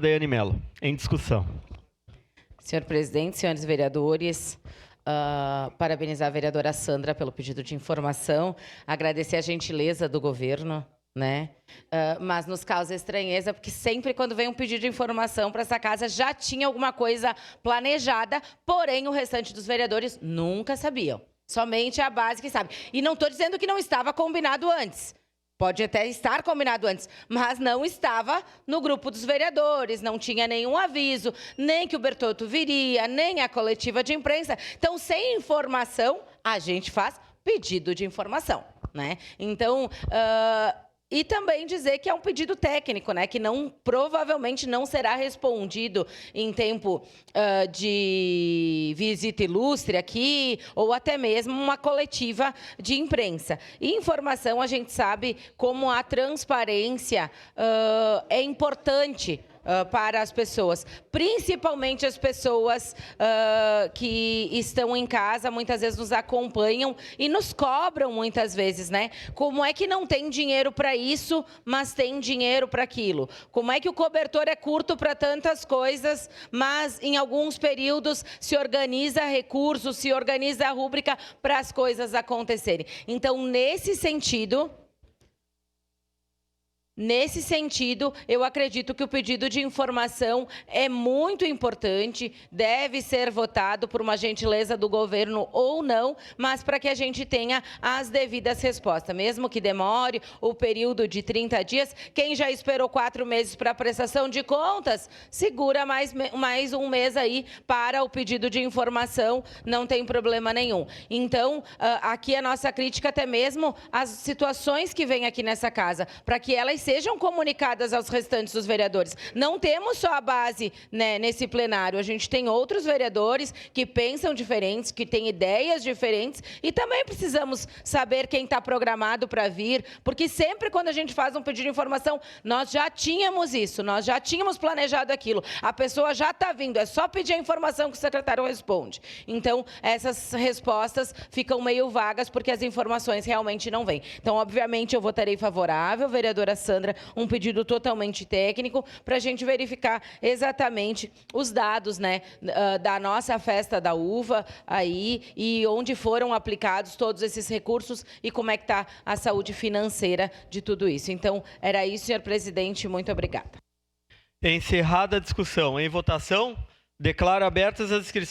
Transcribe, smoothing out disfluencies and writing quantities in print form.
Daiane Mello. Em discussão. Senhor presidente, senhores vereadores, parabenizar a vereadora Sandra pelo pedido de informação, agradecer a gentileza do governo, né? Mas nos causa estranheza, porque sempre quando vem um pedido de informação para essa casa, já tinha alguma coisa planejada, porém o restante dos vereadores nunca sabiam. Somente a base que sabe. E não estou dizendo que não estava combinado antes. Pode até estar combinado antes, mas não estava no grupo dos vereadores, não tinha nenhum aviso, nem que o Bertotto viria, nem a coletiva de imprensa. Então, sem informação, a gente faz pedido de informação, né? Então, e também dizer que é um pedido técnico, né? Que provavelmente não será respondido em tempo de visita ilustre aqui, ou até mesmo uma coletiva de imprensa. E informação, a gente sabe como a transparência é importante para as pessoas, principalmente as pessoas que estão em casa, muitas vezes nos acompanham e nos cobram muitas vezes, né? Como é que não tem dinheiro para isso, mas tem dinheiro para aquilo? Como é que o cobertor é curto para tantas coisas, mas em alguns períodos se organiza recursos, se organiza a rúbrica para as coisas acontecerem? Então, nesse sentido, eu acredito que o pedido de informação é muito importante, deve ser votado por uma gentileza do governo ou não, mas para que a gente tenha as devidas respostas. Mesmo que demore o período de 30 dias, quem já esperou 4 meses para a prestação de contas, segura mais um mês aí para o pedido de informação, não tem problema nenhum. Então, aqui a nossa crítica até mesmo às situações que vêm aqui nessa casa, para que elas sejam comunicadas aos restantes dos vereadores. Não temos só a base, né, nesse plenário, a gente tem outros vereadores que pensam diferentes, que têm ideias diferentes e também precisamos saber quem está programado para vir, porque sempre quando a gente faz um pedido de informação, nós já tínhamos isso, nós já tínhamos planejado aquilo, a pessoa já está vindo, é só pedir a informação que o secretário responde. Então, essas respostas ficam meio vagas porque as informações realmente não vêm. Então, obviamente, eu votarei favorável, vereadora Sandra, um pedido totalmente técnico para a gente verificar exatamente os dados, né, da nossa festa da uva aí e onde foram aplicados todos esses recursos e como é que está a saúde financeira de tudo isso. Então, era isso, senhor presidente. Muito obrigada. Encerrada a discussão. Em votação, declaro abertas as inscrições.